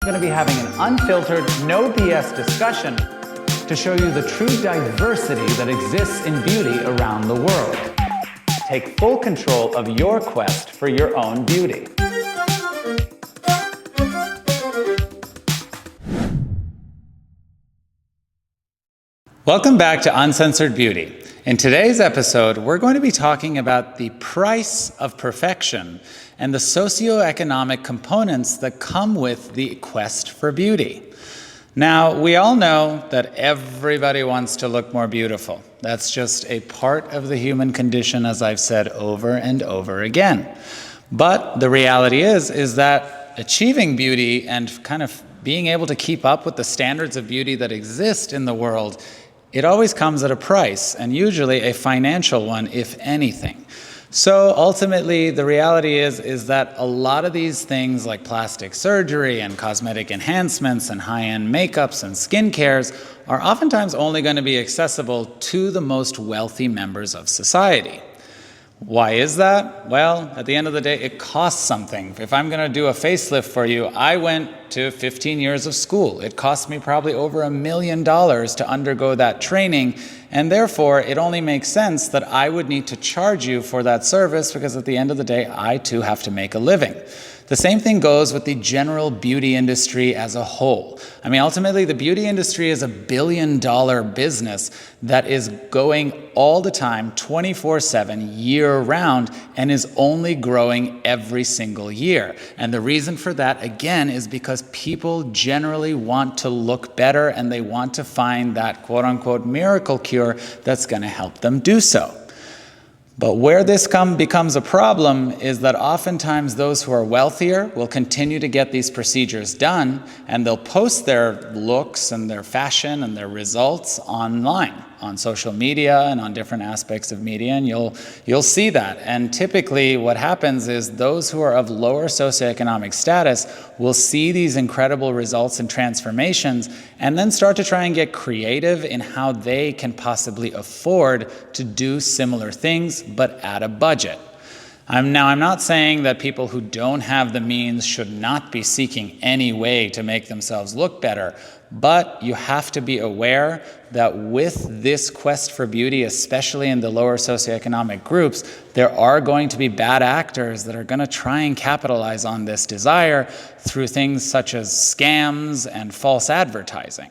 I'm going to be having an unfiltered, no BS discussion to show you the true diversity that exists in beauty around the world. Take full control of your quest for your own beauty. Welcome back to Uncensored Beauty. In today's episode, we're going to be talking about the price of perfection and the socioeconomic components that come with the quest for beauty. Now, we all know that everybody wants to look more beautiful. That's just a part of the human condition, as I've said over and over again. But the reality is that achieving beauty and kind of being able to keep up with the standards of beauty that exist in the world, it always comes at a price, and usually a financial one, if anything. So ultimately, the reality is that a lot of these things like plastic surgery and cosmetic enhancements and high-end makeups and skincares are oftentimes only going to be accessible to the most wealthy members of society. Why is that? Well, at the end of the day, it costs something. If I'm going to do a facelift for you, I went to 15 years of school. It cost me probably over $1 million to undergo that training, and therefore it only makes sense that I would need to charge you for that service, because at the end of the day, I too have to make a living. The same thing goes with the general beauty industry as a whole. I mean, ultimately, the beauty industry is a $1 billion business that is going all the time, 24/7, year-round, and is only growing every single year. And the reason for that, again, is because people generally want to look better, and they want to find that quote-unquote miracle cure that's going to help them do so. But where this becomes a problem is that oftentimes those who are wealthier will continue to get these procedures done, and they'll post their looks and their fashion and their results online, on social media and on different aspects of media, and you'll see that. And typically what happens is those who are of lower socioeconomic status will see these incredible results and transformations, and then start to try and get creative in how they can possibly afford to do similar things, but at a budget. I'm not saying that people who don't have the means should not be seeking any way to make themselves look better, but you have to be aware that with this quest for beauty, especially in the lower socioeconomic groups, there are going to be bad actors that are going to try and capitalize on this desire through things such as scams and false advertising.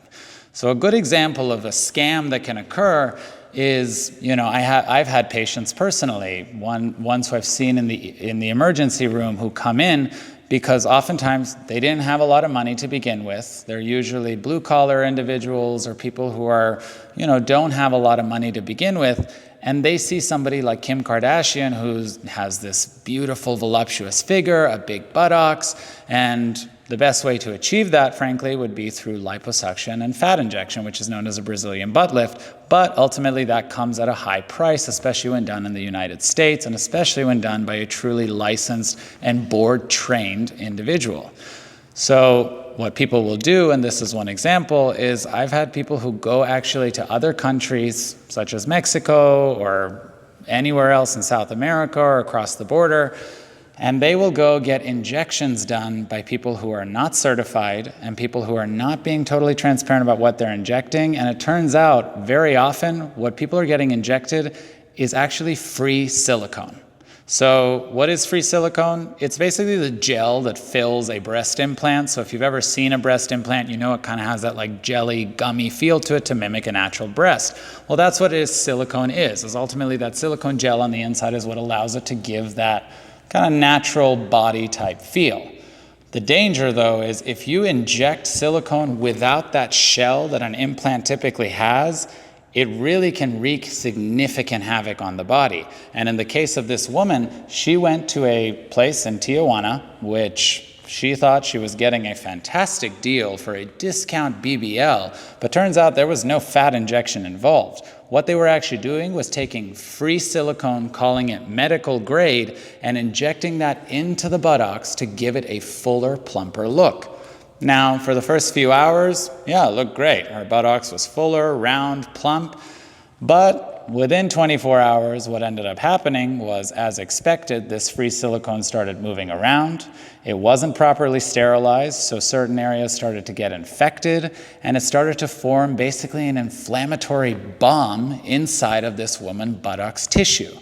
So a good example of a scam that can occur is, I've had patients personally, ones who I've seen in the emergency room, who come in because oftentimes they didn't have a lot of money to begin with. They're usually blue-collar individuals or people who are, don't have a lot of money to begin with, and they see somebody like Kim Kardashian who has this beautiful, voluptuous figure, a big buttocks, and the best way to achieve that, frankly, would be through liposuction and fat injection, which is known as a Brazilian butt lift. But ultimately, that comes at a high price, especially when done in the United States, and especially when done by a truly licensed and board-trained individual. So what people will do, and this is one example, is I've had people who go actually to other countries, such as Mexico or anywhere else in South America or across the border, and they will go get injections done by people who are not certified and people who are not being totally transparent about what they're injecting. And it turns out very often what people are getting injected is actually free silicone. So what is free silicone? It's basically the gel that fills a breast implant. So if you've ever seen a breast implant, you know it kind of has that like jelly, gummy feel to it to mimic a natural breast. Well, that's what silicone is ultimately that silicone gel on the inside is what allows it to give that kind of natural body type feel. The danger, though, is if you inject silicone without that shell that an implant typically has, it really can wreak significant havoc on the body. And in the case of this woman, she went to a place in Tijuana, which she thought she was getting a fantastic deal for a discount BBL, but turns out there was no fat injection involved. What they were actually doing was taking free silicone, calling it medical grade, and injecting that into the buttocks to give it a fuller, plumper look. Now, for the first few hours, yeah, it looked great. Her buttocks was fuller, round, plump, but within 24 hours, what ended up happening was, as expected, this free silicone started moving around. It wasn't properly sterilized, so certain areas started to get infected, and it started to form basically an inflammatory bomb inside of this woman's buttocks tissue.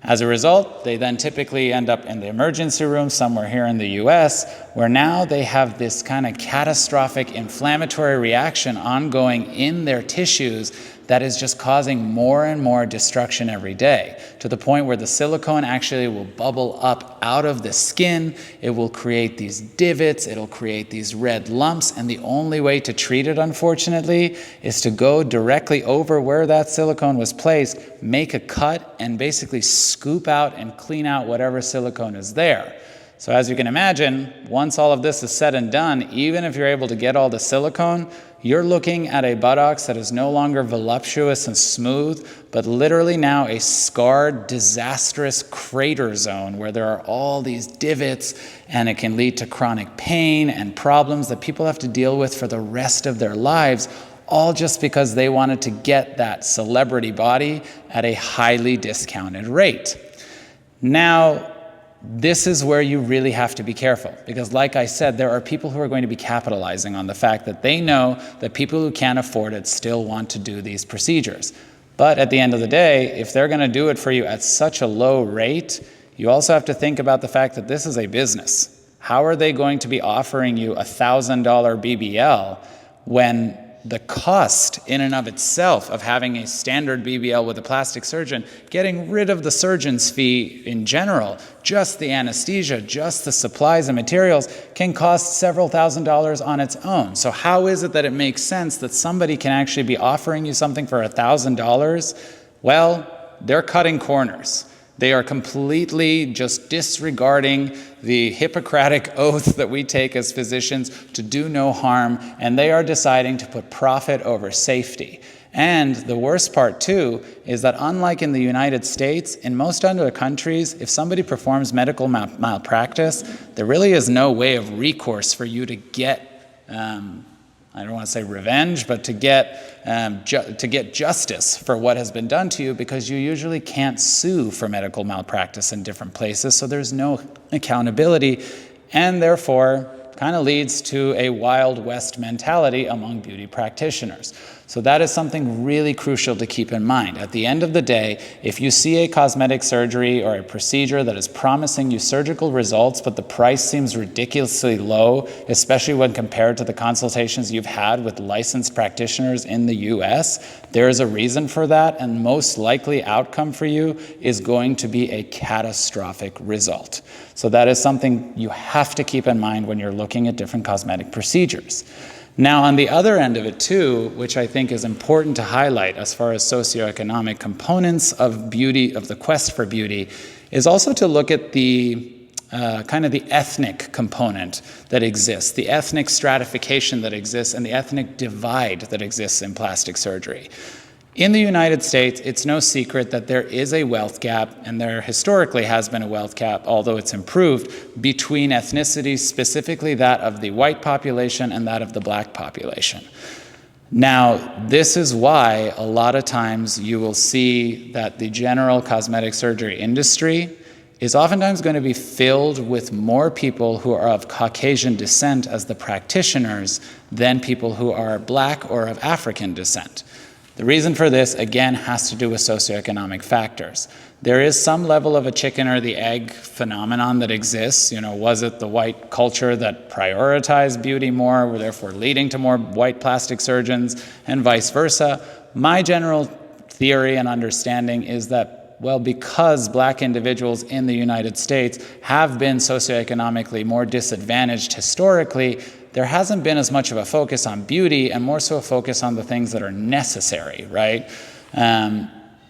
As a result, they then typically end up in the emergency room somewhere here in the US, where now they have this kind of catastrophic inflammatory reaction ongoing in their tissues that is just causing more and more destruction every day, to the point where the silicone actually will bubble up out of the skin. It will create these divots, it'll create these red lumps, and the only way to treat it, unfortunately, is to go directly over where that silicone was placed, make a cut, and basically scoop out and clean out whatever silicone is there. So as you can imagine, once all of this is said and done, even if you're able to get all the silicone, you're looking at a buttocks that is no longer voluptuous and smooth, but literally now a scarred, disastrous crater zone where there are all these divots, and it can lead to chronic pain and problems that people have to deal with for the rest of their lives, all just because they wanted to get that celebrity body at a highly discounted rate. Now, this is where you really have to be careful, because like I said, there are people who are going to be capitalizing on the fact that they know that people who can't afford it still want to do these procedures. But at the end of the day, if they're going to do it for you at such a low rate, you also have to think about the fact that this is a business. How are they going to be offering you a $1,000 BBL when the cost in and of itself of having a standard BBL with a plastic surgeon, getting rid of the surgeon's fee in general, just the anesthesia, just the supplies and materials, can cost several $1,000s on its own. So how is it that it makes sense that somebody can actually be offering you something for $1,000? Well, they're cutting corners. They are completely just disregarding the Hippocratic oath that we take as physicians to do no harm, and they are deciding to put profit over safety. And the worst part, too, is that unlike in the United States, in most other countries, if somebody performs medical malpractice, there really is no way of recourse for you to get I don't want to say revenge, but to get justice for what has been done to you, because you usually can't sue for medical malpractice in different places, so there's no accountability, and therefore kind of leads to a Wild West mentality among beauty practitioners. So that is something really crucial to keep in mind. At the end of the day, if you see a cosmetic surgery or a procedure that is promising you surgical results, but the price seems ridiculously low, especially when compared to the consultations you've had with licensed practitioners in the US, there is a reason for that, and most likely outcome for you is going to be a catastrophic result. So that is something you have to keep in mind when you're looking at different cosmetic procedures. Now, on the other end of it too, which I think is important to highlight as far as socioeconomic components of beauty, of the quest for beauty, is also to look at the kind of the ethnic component that exists, the ethnic stratification that exists, and the ethnic divide that exists in plastic surgery. In the United States, it's no secret that there is a wealth gap, and there historically has been a wealth gap, although it's improved, between ethnicities, specifically that of the white population and that of the black population. Now, this is why a lot of times you will see that the general cosmetic surgery industry is oftentimes going to be filled with more people who are of Caucasian descent as the practitioners than people who are black or of African descent. The reason for this, again, has to do with socioeconomic factors. There is some level of a chicken or the egg phenomenon that exists. You know, was it the white culture that prioritized beauty more, therefore leading to more white plastic surgeons, and vice versa? My general theory and understanding is that, well, because black individuals in the United States have been socioeconomically more disadvantaged historically, there hasn't been as much of a focus on beauty and more so a focus on the things that are necessary, right?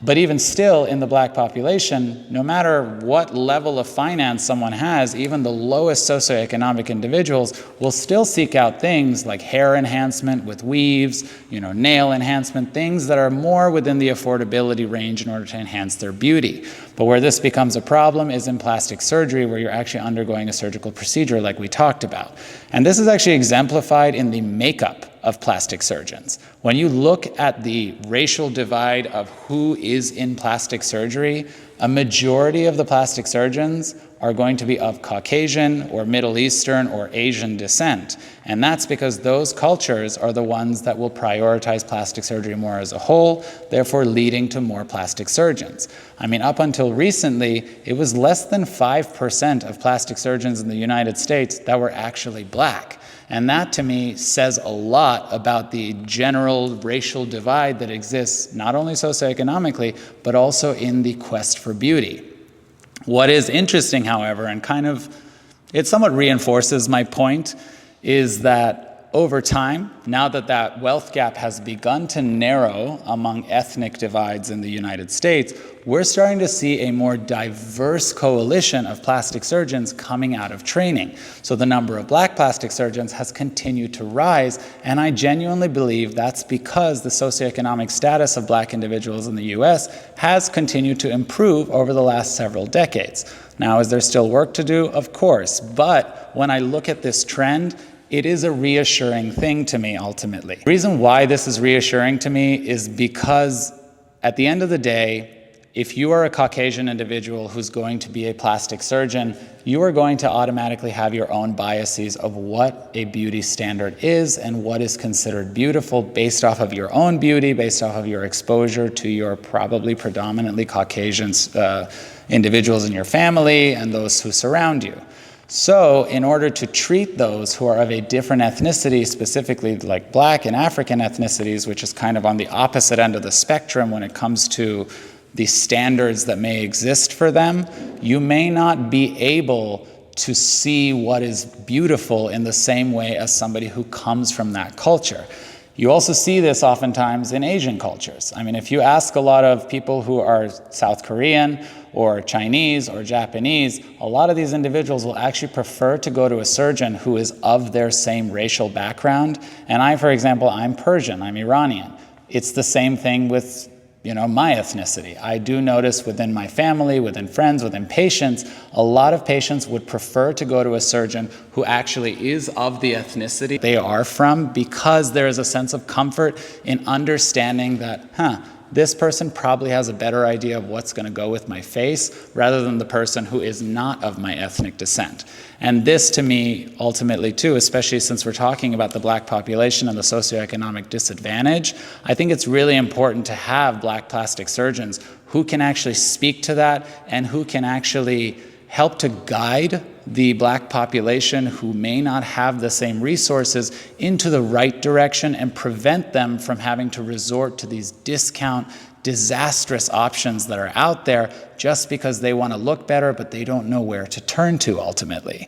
But even still, in the black population, no matter what level of finance someone has, even the lowest socioeconomic individuals will still seek out things like hair enhancement with weaves, nail enhancement, things that are more within the affordability range in order to enhance their beauty. But where this becomes a problem is in plastic surgery, where you're actually undergoing a surgical procedure like we talked about. And this is actually exemplified in the makeup of plastic surgeons. When you look at the racial divide of who is in plastic surgery, a majority of the plastic surgeons are going to be of Caucasian or Middle Eastern or Asian descent. And that's because those cultures are the ones that will prioritize plastic surgery more as a whole, therefore leading to more plastic surgeons. I mean, up until recently, it was less than 5% of plastic surgeons in the United States that were actually black. And that, to me, says a lot about the general racial divide that exists, not only socioeconomically, but also in the quest for beauty. What is interesting, however, and it somewhat reinforces my point, is that over time, now that that wealth gap has begun to narrow among ethnic divides in the United States, we're starting to see a more diverse coalition of plastic surgeons coming out of training. So the number of black plastic surgeons has continued to rise, and I genuinely believe that's because the socioeconomic status of black individuals in the US has continued to improve over the last several decades. Now, is there still work to do? Of course, but when I look at this trend, it is a reassuring thing to me, ultimately. The reason why this is reassuring to me is because at the end of the day, if you are a Caucasian individual who's going to be a plastic surgeon, you are going to automatically have your own biases of what a beauty standard is and what is considered beautiful based off of your own beauty, based off of your exposure to your probably predominantly Caucasian individuals in your family and those who surround you. So in order to treat those who are of a different ethnicity, specifically like black and African ethnicities, which is kind of on the opposite end of the spectrum when it comes to the standards that may exist for them, you may not be able to see what is beautiful in the same way as somebody who comes from that culture. You also see this oftentimes in Asian cultures. I mean, if you ask a lot of people who are South Korean or Chinese or Japanese, a lot of these individuals will actually prefer to go to a surgeon who is of their same racial background. And I, for example, I'm Persian, I'm Iranian. It's the same thing with my ethnicity. I do notice within my family, within friends, within patients, a lot of patients would prefer to go to a surgeon who actually is of the ethnicity they are from, because there is a sense of comfort in understanding that, this person probably has a better idea of what's going to go with my face rather than the person who is not of my ethnic descent. And this, to me, ultimately, too, especially since we're talking about the black population and the socioeconomic disadvantage, I think it's really important to have black plastic surgeons who can actually speak to that and who can actually help to guide the black population who may not have the same resources into the right direction and prevent them from having to resort to these disastrous options that are out there just because they want to look better, but they don't know where to turn to ultimately.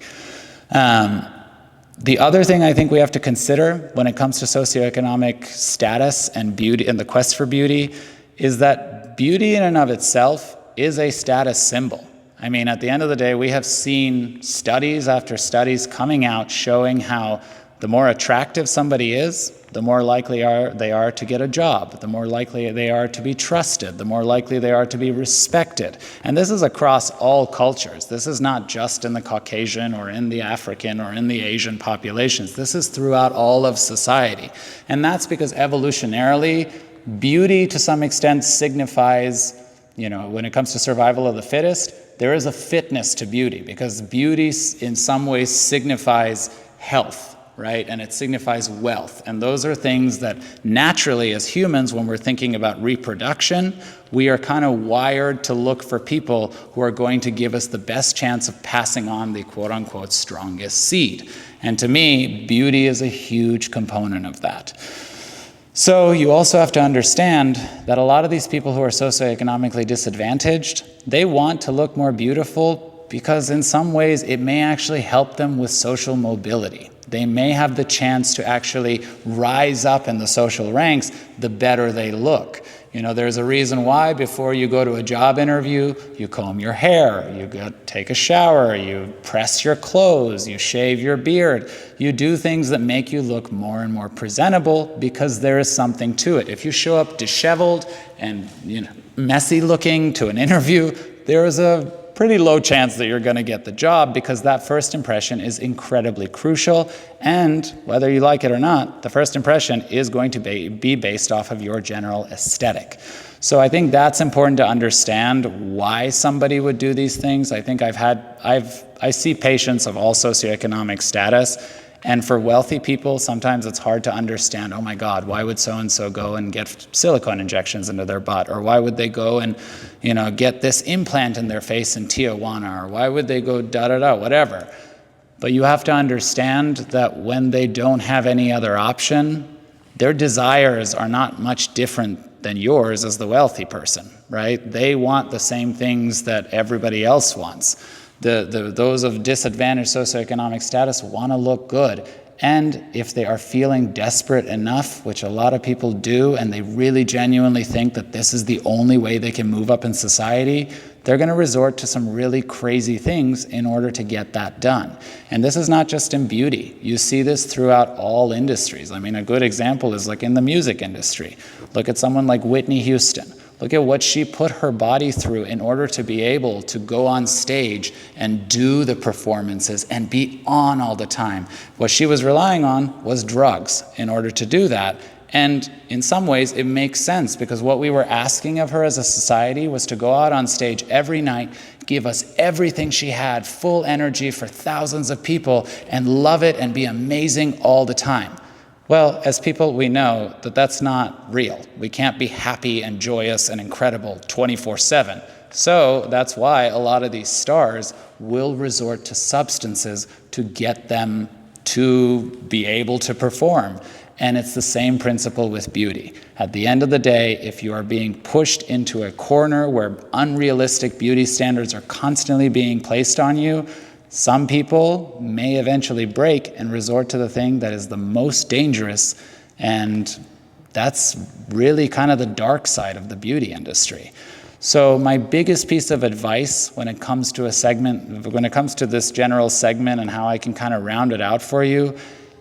The other thing I think we have to consider when it comes to socioeconomic status and beauty and the quest for beauty is that beauty in and of itself is a status symbol. I mean, at the end of the day, we have seen studies after studies coming out showing how the more attractive somebody is, the more likely they are to get a job, the more likely they are to be trusted, the more likely they are to be respected. And this is across all cultures. This is not just in the Caucasian or in the African or in the Asian populations. This is throughout all of society. And that's because evolutionarily, beauty to some extent signifies, when it comes to survival of the fittest, there is a fitness to beauty, because beauty in some ways signifies health, right? And it signifies wealth. And those are things that naturally as humans, when we're thinking about reproduction, we are kind of wired to look for people who are going to give us the best chance of passing on the quote unquote strongest seed. And to me, beauty is a huge component of that. So you also have to understand that a lot of these people who are socioeconomically disadvantaged, they want to look more beautiful because in some ways it may actually help them with social mobility. They may have the chance to actually rise up in the social ranks the better they look. There's a reason why before you go to a job interview, you comb your hair, you take a shower, you press your clothes, you shave your beard. You do things that make you look more and more presentable because there is something to it. If you show up disheveled and messy looking to an interview, there is a pretty low chance that you're going to get the job, because that first impression is incredibly crucial. And whether you like it or not, the first impression is going to be based off of your general aesthetic. So I think that's important to understand why somebody would do these things. I think I see patients of all socioeconomic status, and for wealthy people, sometimes it's hard to understand, oh my God, why would so-and-so go and get silicone injections into their butt? Or why would they go and, get this implant in their face in Tijuana? Or why would they go da-da-da, whatever. But you have to understand that when they don't have any other option, their desires are not much different than yours as the wealthy person, right? They want the same things that everybody else wants. Those of disadvantaged socioeconomic status want to look good. And if they are feeling desperate enough, which a lot of people do, and they really genuinely think that this is the only way they can move up in society, they're going to resort to some really crazy things in order to get that done. And this is not just in beauty. You see this throughout all industries. I mean, a good example is like in the music industry. Look at someone like Whitney Houston. Look at what she put her body through in order to be able to go on stage and do the performances and be on all the time. What she was relying on was drugs in order to do that. And in some ways, it makes sense, because what we were asking of her as a society was to go out on stage every night, give us everything she had, full energy for thousands of people, and love it and be amazing all the time. Well, as people, we know that that's not real. We can't be happy and joyous and incredible 24/7. So that's why a lot of these stars will resort to substances to get them to be able to perform. And it's the same principle with beauty. At the end of the day, if you are being pushed into a corner where unrealistic beauty standards are constantly being placed on you, some people may eventually break and resort to the thing that is the most dangerous, and that's really kind of the dark side of the beauty industry. So my biggest piece of advice when it comes to this general segment and how I can kind of round it out for you,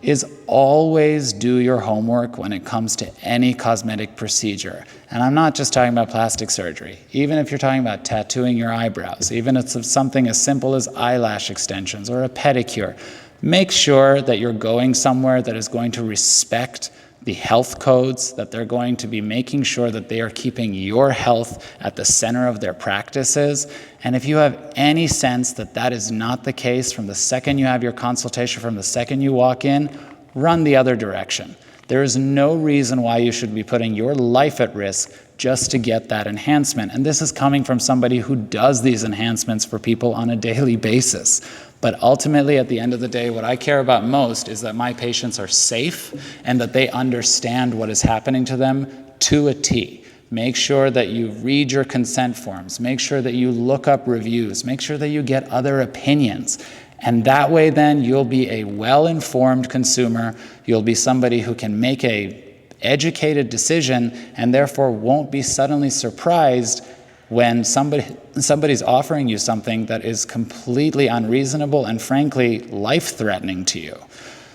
is always do your homework when it comes to any cosmetic procedure. And I'm not just talking about plastic surgery. Even if you're talking about tattooing your eyebrows, even if it's something as simple as eyelash extensions or a pedicure, make sure that you're going somewhere that is going to respect the health codes, that they're going to be making sure that they are keeping your health at the center of their practices. And if you have any sense that that is not the case from the second you have your consultation, from the second you walk in, run the other direction. There is no reason why you should be putting your life at risk just to get that enhancement. And this is coming from somebody who does these enhancements for people on a daily basis. But ultimately, at the end of the day, what I care about most is that my patients are safe and that they understand what is happening to them to a T. Make sure that you read your consent forms. Make sure that you look up reviews. Make sure that you get other opinions. And that way, then, you'll be a well-informed consumer. You'll be somebody who can make an educated decision and therefore won't be suddenly surprised when somebody's offering you something that is completely unreasonable and frankly life-threatening to you.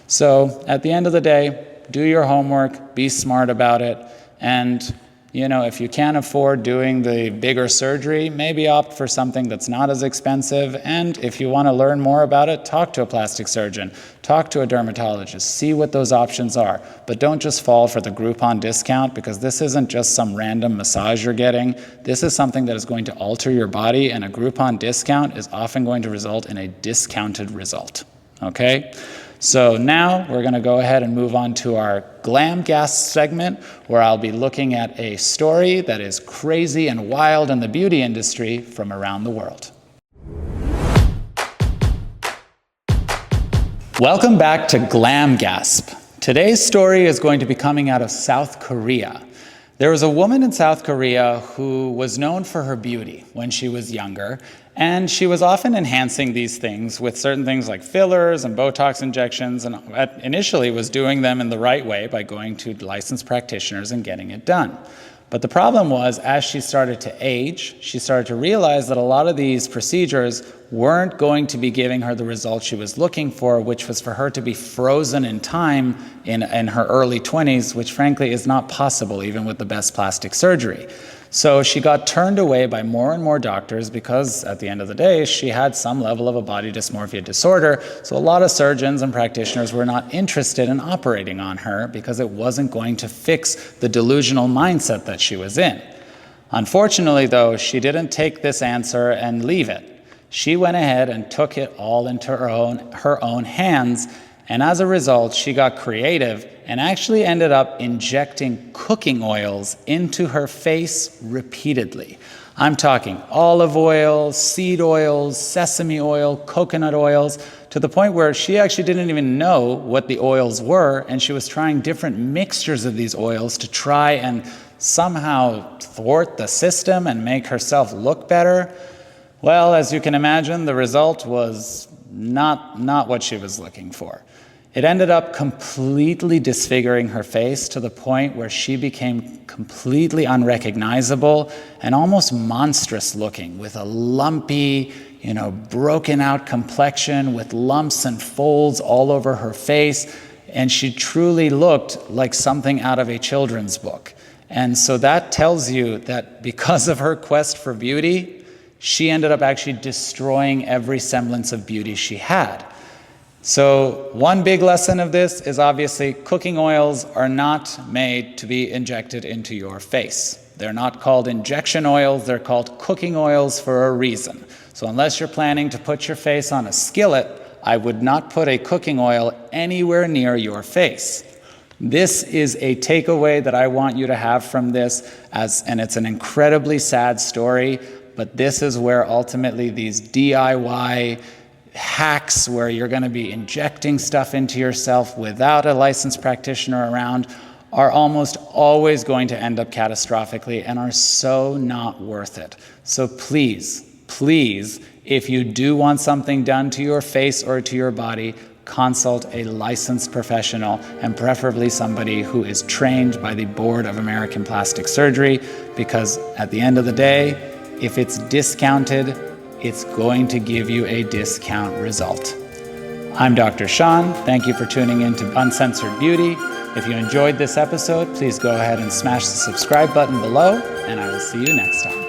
So at the end of the day, do your homework, be smart about it, and if you can't afford doing the bigger surgery, maybe opt for something that's not as expensive. And if you want to learn more about it, talk to a plastic surgeon, talk to a dermatologist, see what those options are. But don't just fall for the Groupon discount, because this isn't just some random massage you're getting. This is something that is going to alter your body, and a Groupon discount is often going to result in a discounted result. Okay? So now we're going to go ahead and move on to our Glam Gas segment, where I'll be looking at a story that is crazy and wild in the beauty industry from around the world. Welcome back to Glam Gasp. Today's story is going to be coming out of South Korea. There was a woman in South Korea who was known for her beauty when she was younger, and she was often enhancing these things with certain things like fillers and Botox injections, and initially was doing them in the right way by going to licensed practitioners and getting it done. But the problem was, as she started to age, she started to realize that a lot of these procedures weren't going to be giving her the result she was looking for, which was for her to be frozen in time in her early 20s, which frankly is not possible even with the best plastic surgery. So she got turned away by more and more doctors because at the end of the day, she had some level of a body dysmorphia disorder. So a lot of surgeons and practitioners were not interested in operating on her because it wasn't going to fix the delusional mindset that she was in. Unfortunately, though, she didn't take this answer and leave it. She went ahead and took it all into her own hands, and as a result, she got creative and actually ended up injecting cooking oils into her face repeatedly. I'm talking olive oil, seed oils, sesame oil, coconut oils, to the point where she actually didn't even know what the oils were, and she was trying different mixtures of these oils to try and somehow thwart the system and make herself look better. Well, as you can imagine, the result was not what she was looking for. It ended up completely disfiguring her face to the point where she became completely unrecognizable and almost monstrous looking, with a lumpy, broken out complexion with lumps and folds all over her face. And she truly looked like something out of a children's book. And so that tells you that because of her quest for beauty, she ended up actually destroying every semblance of beauty she had. So one big lesson of this is obviously cooking oils are not made to be injected into your face. They're not called injection oils, they're called cooking oils for a reason. So unless you're planning to put your face on a skillet, I would not put a cooking oil anywhere near your face. This is a takeaway that I want you to have from this, and it's an incredibly sad story, but this is where ultimately these DIY hacks where you're going to be injecting stuff into yourself without a licensed practitioner around are almost always going to end up catastrophically and are so not worth it. So please, if you do want something done to your face or to your body, consult a licensed professional, and preferably somebody who is trained by the Board of American Plastic Surgery, because at the end of the day, if it's discounted, it's going to give you a discount result. I'm Dr. Sean. Thank you for tuning in to Uncensored Beauty. If you enjoyed this episode, please go ahead and smash the subscribe button below, and I will see you next time.